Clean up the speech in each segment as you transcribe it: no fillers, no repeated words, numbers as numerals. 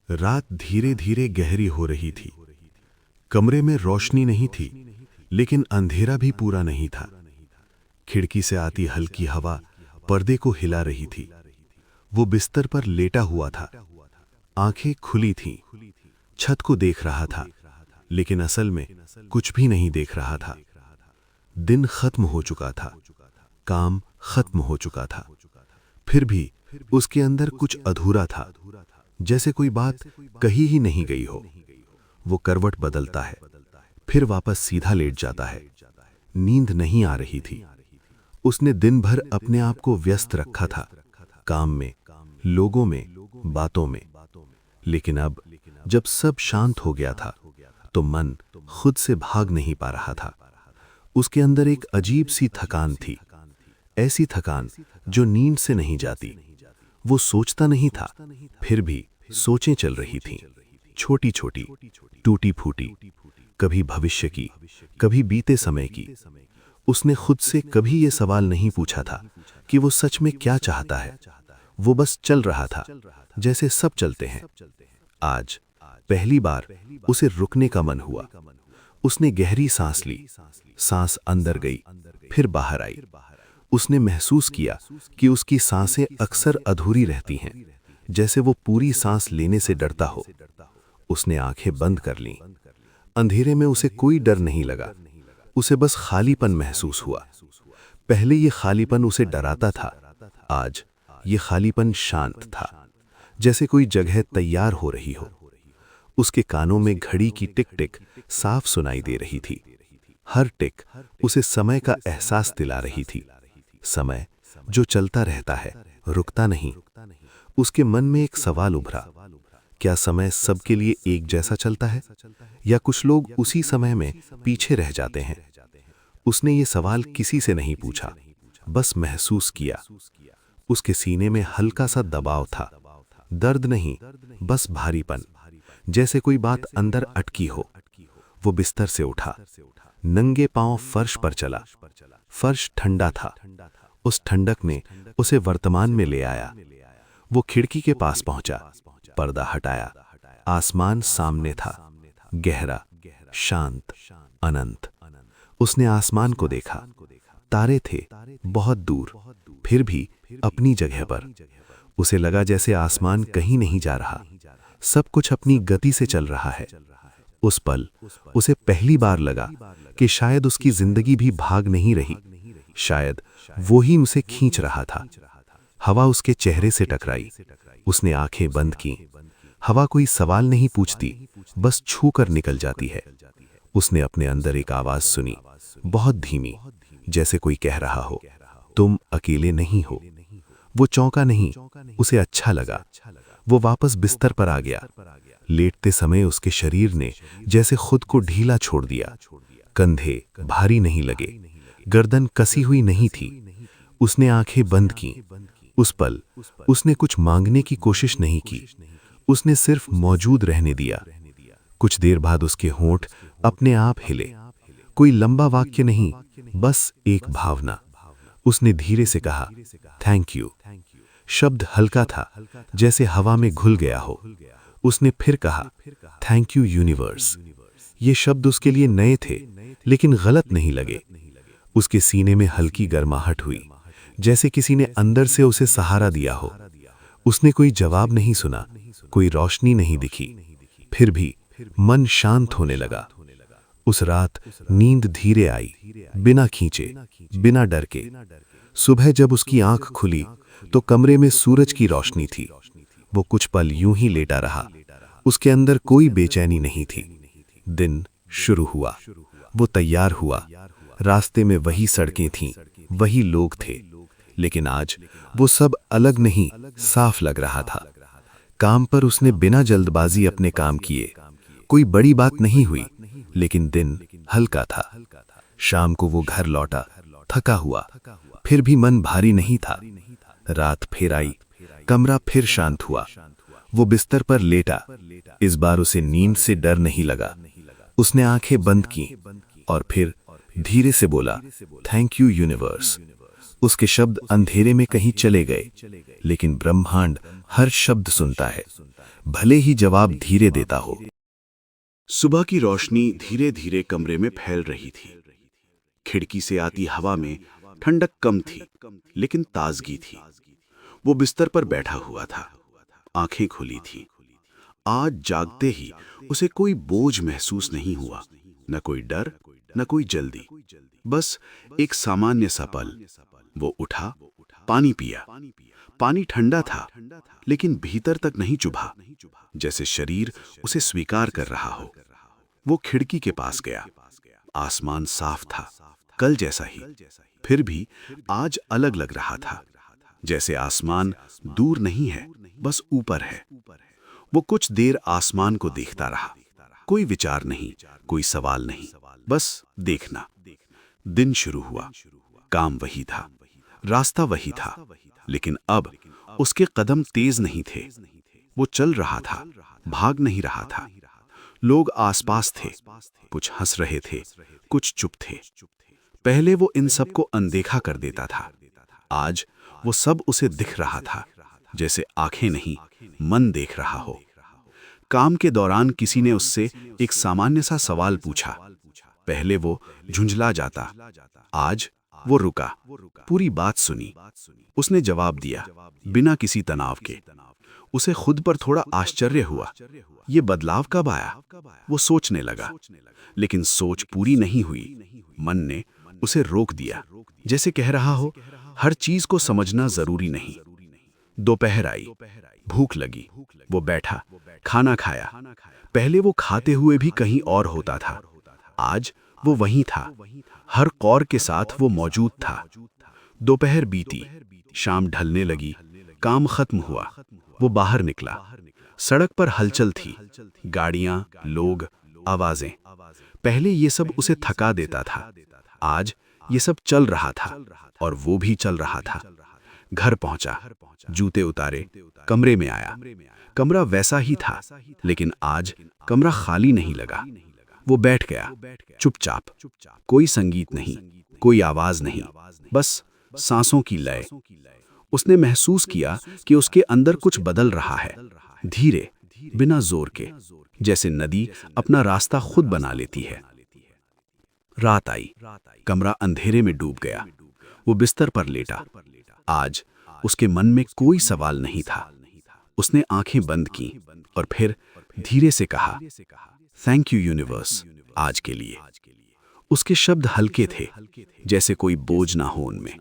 रात धीरे धीरे गहरी हो रही थी। कमरे में रोशनी नहीं थी, लेकिन अंधेरा भी पूरा नहीं था। खिड़की से आती हल्की हवा पर्दे को हिला रही थी। वो बिस्तर पर लेटा हुआ था, आंखें खुली थीं। छत को देख रहा था, लेकिन असल में कुछ भी नहीं देख रहा था। दिन खत्म हो चुका था, काम खत्म हो चुका था। फिर भी उसके अंदर कुछ अधूरा था, जैसे कोई बात कही ही नहीं गई हो। वो करवट बदलता है, फिर वापस सीधा लेट जाता है। नींद नहीं आ रही थी। उसने दिन भर अपने आप को व्यस्त रखा था, काम में, लोगों में, बातों में। लेकिन अब जब सब शांत हो गया था, तो मन खुद से भाग नहीं पा रहा था। उसके अंदर एक अजीब सी थकान थी, ऐसी थकान जो नींद से नहीं जाती। वो सोचता नहीं था, फिर भी सोचें चल रही थीं, छोटी छोटी, टूटी फूटी, कभी भविष्य की, कभी बीते समय की। उसने खुद से कभी ये सवाल नहीं पूछा था कि वो सच में क्या चाहता है। वो बस चल रहा था, जैसे सब चलते हैं। आज पहली बार उसे रुकने का मन हुआ। उसने गहरी सांस ली। सांस अंदर गई, फिर बाहर आई। उसने महसूस किया कि उसकी सांसें अक्सर अधूरी रहती हैं, जैसे वो पूरी सांस लेने से डरता हो। उसने आंखें बंद कर लीं। अंधेरे में उसे कोई डर नहीं लगा, उसे बस खालीपन महसूस हुआ। पहले ये खालीपन उसे डराता था, आज ये खालीपन शांत था, जैसे कोई जगह तैयार हो रही हो। उसके कानों में घड़ी की टिक टिक साफ सुनाई दे रही थी। हर टिक उसे समय का एहसास दिला रही थी। समय जो चलता रहता है, रुकता नहीं। उसके मन में एक सवाल उभरा, क्या समय सबके लिए एक जैसा चलता है, या कुछ लोग उसी समय में पीछे रह जाते हैं? उसने ये सवाल किसी से नहीं पूछा, बस महसूस किया। उसके सीने में हल्का सा दबाव था, दर्द नहीं, बस भारीपन, जैसे कोई बात अंदर अटकी हो। वो बिस्तर से उठा, नंगे पांव फर्श पर चला। फर्श ठंडा था, उस ठंडक ने उसे वर्तमान में ले आया। वो खिड़की के पास पहुंचा, पर्दा हटाया। आसमान सामने था, गहरा, शांत, अनंत। उसने आसमान को देखा। तारे थे बहुत दूर, फिर भी अपनी जगह पर। उसे लगा जैसे आसमान कहीं नहीं जा रहा, सब कुछ अपनी गति से चल रहा है। उस पल उसे पहली बार लगा कि शायद उसकी जिंदगी भी भाग नहीं रही, शायद वो ही उसे खींच रहा था। हवा उसके चेहरे से टकराई। उसने आंखें बंद की। हवा कोई सवाल नहीं पूछती, बस छू कर निकल जाती है। उसने अपने अंदर एक आवाज सुनी, बहुत धीमी, जैसे कोई कह रहा हो, तुम अकेले नहीं हो। वो चौंका नहीं, उसे अच्छा लगा। वो वापस बिस्तर पर आ गया। लेटते समय उसके शरीर ने जैसे खुद को ढीला छोड़ दिया। कंधे भारी नहीं लगे, गर्दन कसी हुई नहीं थी। उसने आंखें बंद की। उस पल उसने कुछ मांगने की कोशिश नहीं की, उसने सिर्फ मौजूद रहने दिया। कुछ देर बाद उसके होंठ अपने आप हिले। कोई लंबा वाक्य नहीं, बस एक भावना। उसने धीरे से कहा, थैंक यू। शब्द हल्का था, जैसे हवा में घुल गया हो। उसने फिर कहा, थैंक यू यूनिवर्स। ये शब्द उसके लिए नए थे, लेकिन गलत नहीं लगे। उसके सीने में हल्की गर्माहट हुई, जैसे किसी ने अंदर से उसे सहारा दिया हो। उसने कोई जवाब नहीं सुना, कोई रोशनी नहीं दिखी, फिर भी मन शांत होने लगा। उस रात नींद धीरे आई, बिना खींचे, बिना डर के। सुबह जब उसकी आंख खुली, तो कमरे में सूरज की रोशनी थी। वो कुछ पल यूं ही लेटा रहा, उसके अंदर कोई बेचैनी नहीं थी। दिन शुरू हुआ, वो तैयार हुआ। रास्ते में वही सड़कें थीं, वही लोग थे, लेकिन आज वो सब अलग नहीं, साफ लग रहा था। काम पर उसने बिना जल्दबाजी अपने काम किए। कोई बड़ी बात नहीं हुई, लेकिन दिन हल्का था। शाम को वो घर लौटा, थका हुआ, फिर भी मन भारी नहीं था। रात फिर आई, कमरा फिर शांत हुआ। वो बिस्तर पर लेटा। इस बार उसे नींद से डर नहीं लगा। उसने आंखें बंद की और फिर धीरे से बोला, थैंक यू यूनिवर्स। उसके शब्द अंधेरे में कहीं चले गए, लेकिन ब्रह्मांड हर शब्द सुनता है, भले ही जवाब धीरे देता हो। सुबह की रोशनी धीरे धीरे कमरे में फैल रही थी। खिड़की से आती हवा में ठंडक कम थी, लेकिन ताजगी थी। वो बिस्तर पर बैठा हुआ था, आंखें खुली थी। आज जागते ही उसे कोई बोझ महसूस नहीं हुआ, न कोई डर, न कोई जल्दी, बस एक सामान्य सा पल। वो उठा, पानी पिया। पानी ठंडा था, लेकिन भीतर तक नहीं चुभा, जैसे शरीर उसे स्वीकार कर रहा हो। वो खिड़की के पास गया। आसमान साफ था, कल जैसा ही, फिर भी आज अलग लग रहा था, जैसे आसमान दूर नहीं है, बस ऊपर है। वो कुछ देर आसमान को देखता रहा। कोई विचार नहीं, कोई सवाल नहीं, बस देखना। दिन शुरू हुआ। काम वही था, रास्ता वही था, लेकिन अब उसके कदम तेज नहीं थे। वो चल रहा था, भाग नहीं रहा था। लोग आसपास थे, कुछ हंस रहे थे, कुछ चुप थे। पहले वो इन सब को अनदेखा कर देता था। आज वो सब उसे दिख रहा था, जैसे आंखें नहीं, मन देख रहा हो। काम के दौरान किसी ने उससे एक सामान्य सा सवाल पूछा। पहले वो झुंझला जाता, आज वो रुका, पूरी बात सुनी। उसने जवाब दिया, बिना किसी तनाव के। उसे खुद पर थोड़ा आश्चर्य हुआ। ये बदलाव कब आया? वो सोचने लगा, लेकिन सोच पूरी नहीं हुई। मन ने उसे रोक दिया, जैसे कह रहा हो, हर चीज को समझना जरूरी नहीं। दोपहर आई, भूख लगी। वो बैठा, खाना खाया। पहले वो खाते हुए भी कहीं और होता था, आज वो वहीं था, हर कौर के साथ वो मौजूद था। दोपहर बीती, शाम ढलने लगी, काम खत्म हुआ। वो बाहर निकला। सड़क पर हलचल थी, गाड़ियां, लोग, आवाजें। पहले ये सब उसे थका देता था, आज ये सब चल रहा था, और वो भी चल रहा था। घर पहुंचा, जूते उतारे, कमरे में आया। कमरा वैसा ही था, लेकिन आज कमरा खाली नहीं लगा। वो बैठ गया, चुपचाप। कोई संगीत नहीं, कोई आवाज नहीं, बस सांसों की लय। उसने महसूस किया कि उसके अंदर कुछ बदल रहा है, धीरे, बिना जोर के, जैसे नदी अपना रास्ता खुद बना लेती है। रात आई, कमरा अंधेरे में डूब गया। वो बिस्तर पर लेटा। आज उसके मन में कोई सवाल नहीं था। उसने आंखें बंद की और फिर धीरे से कहा, थैंक यू यूनिवर्स, आज के लिए। उसके शब्द हल्के थे, जैसे कोई बोझ ना हो उनमें।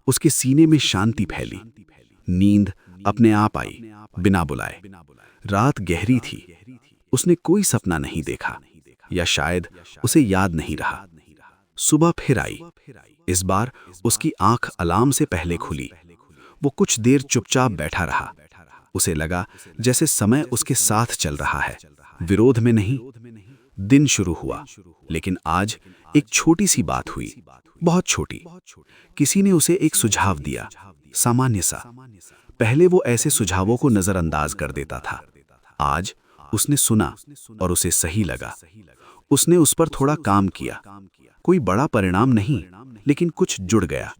उसके सीने में शांति फैली। नींद अपने आप आई, बिना बुलाए। रात गहरी थी। उसने कोई सपना नहीं देखा, या शायद उसे याद नहीं रहा। सुबह फिर आई। इस बार उसकी आंख अलार्म से पहले खुली। वो कुछ देर चुपचाप बैठा रहा। उसे लगा जैसे समय उसके साथ चल रहा है, विरोध में नहीं। दिन शुरू हुआ, लेकिन आज एक छोटी सी बात हुई, बहुत छोटी। किसी ने उसे एक सुझाव दिया, सामान्य सा। पहले वो ऐसे सुझावों को नजरअंदाज कर देता था। आज उसने सुना और उसे सही लगा। उसने उस पर थोड़ा काम किया। कोई बड़ा परिणाम नहीं, लेकिन कुछ जुड़ गया।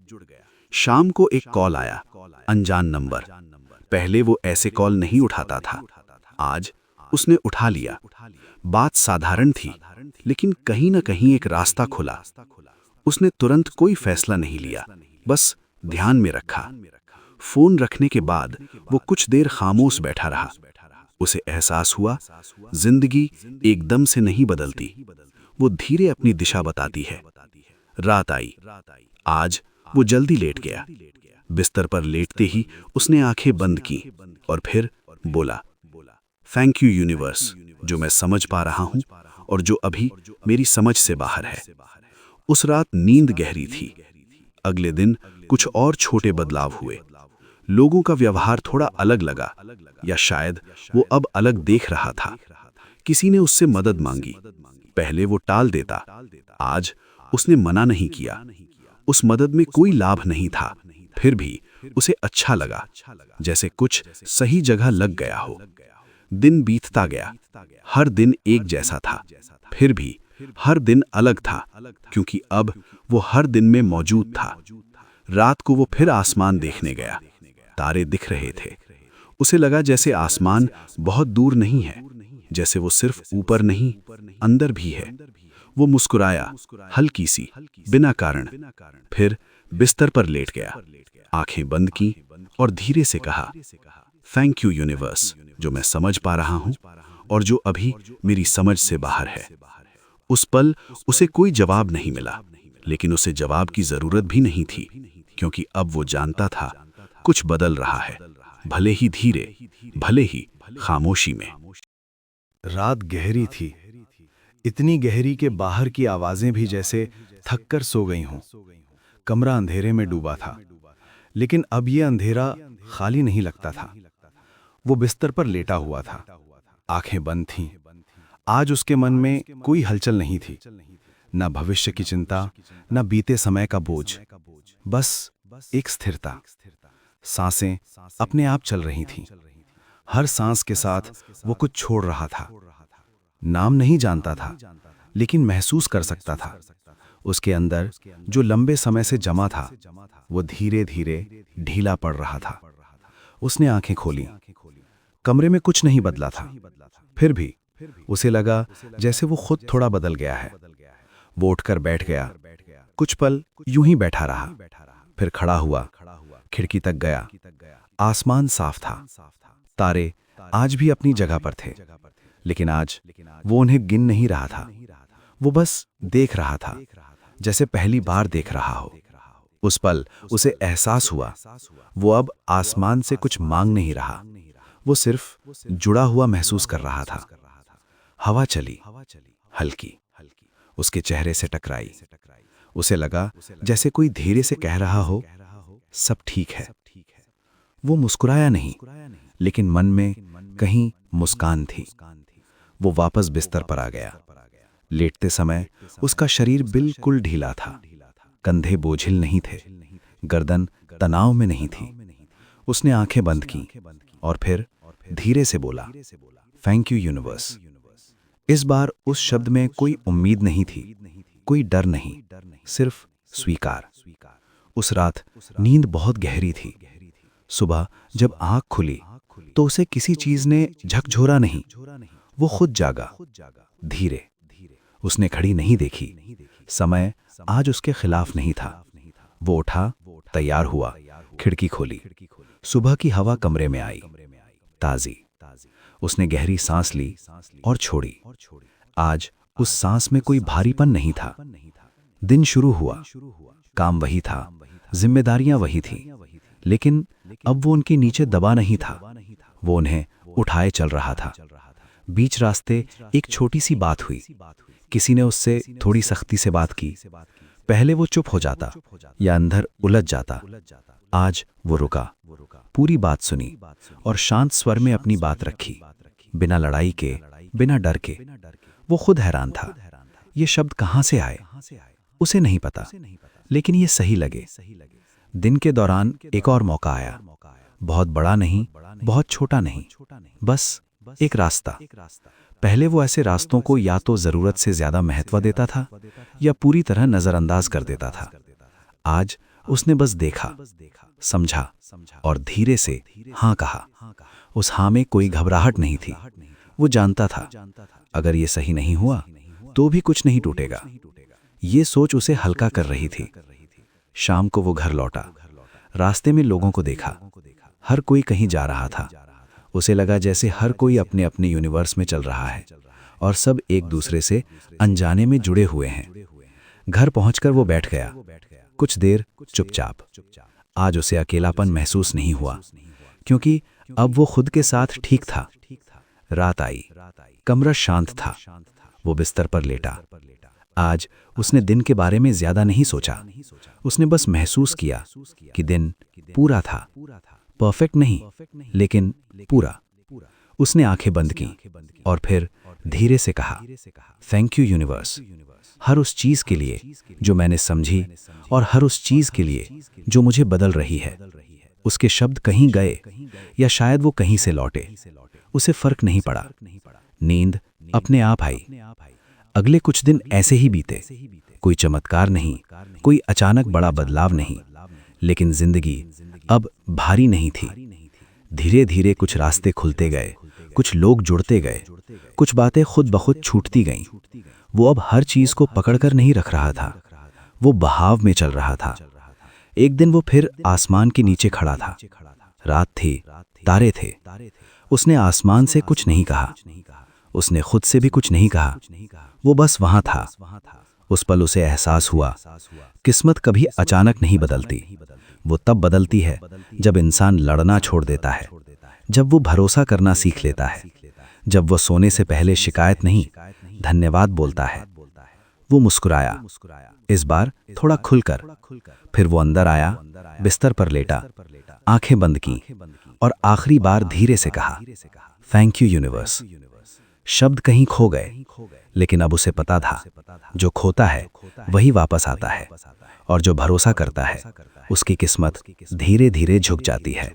शाम को एक कॉल आया, अनजान नंबर। पहले वो ऐसे कॉल नहीं उठाता था, आज उसने उठा लिया। बात साधारण थी, लेकिन कहीं न कहीं एक रास्ता खुला। उसने तुरंत कोई फैसला नहीं लिया, बस ध्यान में रखा। फोन रखने के बाद वो कुछ देर खामोश बैठा रहा। उसे एहसास हुआ, जिंदगी एकदम से नहीं बदलती, वो धीरे अपनी दिशा बताती है। रात आई। आज वो जल्दी लेट गया। बिस्तर पर लेटते ही उसने आंखें बंद की और फिर बोला, थैंक यू यूनिवर्स, जो मैं समझ पा रहा हूं और जो अभी मेरी समझ से बाहर है। उस रात नींद गहरी थी। अगले दिन कुछ और छोटे बदलाव हुए। लोगों का व्यवहार थोड़ा अलग लगा, या शायद वो अब अलग देख रहा था। किसी ने उससे मदद मांगी। पहले वो टाल देता, आज उसने मना नहीं किया। उस मदद में कोई लाभ नहीं था, फिर भी उसे अच्छा लगा, जैसे कुछ सही जगह लग गया हो। दिन बीतता गया। हर दिन एक जैसा था, फिर भी हर दिन अलग था, क्योंकि अब वो हर दिन में मौजूद था। रात को वो फिर आसमान देखने गया। तारे दिख रहे थे। उसे लगा जैसे आसमान बहुत दूर नहीं है, जैसे वो सिर्फ ऊपर नहीं, अंदर भी है। वो मुस्कुराया, हल्की सी, बिना कारण। फिर बिस्तर पर लेट गया, आंखें बंद की और धीरे से कहा, थैंक यू यूनिवर्स, जो मैं समझ पा रहा हूं और जो अभी मेरी समझ से बाहर है। उस पल उसे कोई जवाब नहीं मिला, लेकिन उसे जवाब की जरूरत भी नहीं थी, क्योंकि अब वो जानता था कुछ बदल रहा है, भले ही धीरे, भले ही खामोशी में। रात गहरी थी, इतनी गहरी कि बाहर की आवाजें भी जैसे थककर सो गई हों। कमरा अंधेरे में डूबा था, लेकिन अब ये अंधेरा खाली नहीं लगता था। वो बिस्तर पर लेटा हुआ था, आंखें बंद थीं। आज उसके मन में कोई हलचल नहीं थी, न भविष्य की चिंता, न बीते समय का बोझ, बस एक स्थिरता। सांसें अपने आप चल रही थीं। हर सांस के साथ वो कुछ छोड़ रहा था। नाम नहीं जानता था, लेकिन महसूस कर सकता था। उसके अंदर जो लंबे समय से जमा था, वो धीरे धीरे ढीला पड़ रहा था। उसने आंखें खोली। कमरे में कुछ नहीं बदला था, फिर भी उसे लगा जैसे वो खुद थोड़ा बदल गया है। वो उठकर बैठ गया, कुछ पल यूं ही बैठा रहा, फिर खड़ा हुआ, खिड़की तक गया। आसमान साफ था, तारे आज भी अपनी जगह पर थे, लेकिन आज वो उन्हें गिन नहीं रहा था। वो बस देख रहा था, जैसे पहली बार देख रहा हो। उस पल उसे एहसास हुआ, वो अब आसमान से कुछ मांग नहीं रहा, वो सिर्फ जुड़ा हुआ महसूस कर रहा था। हवा चली, हल्की, उसके चेहरे से टकराई। उसे लगा जैसे कोई धीरे से कह रहा हो, सब ठीक है। वो मुस्कुराया नहीं, लेकिन मन में कहीं मुस्कान थी। वो वापस बिस्तर पर आ गया। लेटते समय उसका शरीर बिल्कुल ढीला था, कंधे बोझिल नहीं थे, गर्दन तनाव में नहीं थी। उसने आंखें बंद की और फिर धीरे से बोला, थैंक यू यूनिवर्स। इस बार उस शब्द में कोई उम्मीद नहीं थी, कोई डर नहीं, सिर्फ स्वीकार। उस रात नींद बहुत गहरी थी। सुबह जब आंख खुली तो उसे किसी चीज ने झकझोरा नहीं, वो खुद जागा, धीरे। उसने घड़ी नहीं देखी, समय आज उसके खिलाफ नहीं था। वो उठा, तैयार हुआ, खिड़की खोली। सुबह की हवा कमरे में आई, ताजी। उसने गहरी सांस ली और छोड़ी। आज उस सांस में कोई भारीपन नहीं था। दिन शुरू हुआ, काम वही था, जिम्मेदारियां वही थी, लेकिन अब वो उनके नीचे दबा नहीं था, वो उन्हें उठाए चल रहा था। बीच रास्ते एक छोटी सी बात हुई। किसी ने उससे थोड़ी सख्ती से बात की। पहले वो चुप हो जाता या अंदर उलझ जाता। आज वो रुका, पूरी बात सुनी और शांत स्वर में अपनी बात रखी, बिना लड़ाई के, बिना डर के। वो खुद हैरान था, ये शब्द कहां से आए, उसे नहीं पता, लेकिन ये सही लगे। दिन के दौरान एक और मौका आया, बहुत बड़ा नहीं, बहुत छोटा नहीं, बस एक रास्ता। पहले वो ऐसे रास्तों को या तो जरूरत से ज्यादा महत्व देता था या पूरी तरह नजरअंदाज कर देता था। आज उसने बस देखा, समझा और धीरे से हाँ कहा। उस हाँ में कोई घबराहट नहीं थी। वो जानता था अगर ये सही नहीं हुआ तो भी कुछ नहीं टूटेगा। ये सोच उसे हल्का कर रही थी। शाम को वो घर लौटा। रास्ते में लोगों को देखा, हर कोई कहीं जा रहा था। उसे लगा जैसे हर कोई अपने अपने यूनिवर्स में चल रहा है और सब एक दूसरे से अनजाने में जुड़े हुए हैं। घर पहुंचकर वो बैठ गया, कुछ देर चुपचाप। आज उसे अकेलापन महसूस नहीं हुआ, क्योंकि अब वो खुद के साथ ठीक था। रात आई, कमरा शांत था। वो बिस्तर पर लेटा। आज उसने दिन के बारे में ज्यादा नहीं सोचा। उसने बस महसूस किया कि दिन पूरा था, परफेक्ट नहीं, लेकिन पूरा। उसने आंखें बंद की और फिर धीरे से कहा, थैंक यू यूनिवर्स, हर उस चीज के लिए जो मैंने समझी और हर उस चीज के लिए जो मुझे बदल रही है। उसके शब्द कहीं गए या शायद वो कहीं से लौटे, उसे फर्क नहीं पड़ा। नींद अपने आप आई। अगले कुछ दिन ऐसे ही बीते। कोई चमत्कार नहीं, कोई अचानक बड़ा बदलाव नहीं, लेकिन जिंदगी अब भारी नहीं थी। धीरे धीरे कुछ रास्ते खुलते गए, कुछ लोग जुड़ते गए, कुछ बातें खुद ब खुद छूटती गईं। वो अब हर चीज को पकड़कर नहीं रख रहा था, वो बहाव में चल रहा था। एक दिन वो फिर आसमान के नीचे खड़ा था। रात थी, तारे थे। उसने आसमान से कुछ नहीं कहा, उसने खुद से भी कुछ नहीं कहा। वो बस वहां था। उस पल उसे एहसास हुआ, किस्मत कभी अचानक नहीं बदलती। वो तब बदलती है जब इंसान लड़ना छोड़ देता है, जब वो भरोसा करना सीख लेता है, जब वो सोने से पहले शिकायत नहीं, धन्यवाद बोलता है। वो मुस्कुराया, इस बार थोड़ा खुलकर। फिर वो अंदर आया, बिस्तर पर लेटा, आंखें बंद की और आखिरी बार धीरे से कहा, थैंक यू यूनिवर्स। शब्द कहीं खो गए, लेकिन अब उसे पता था, जो खोता है वही वापस आता है, और जो भरोसा करता है उसकी किस्मत धीरे धीरे झुक जाती है।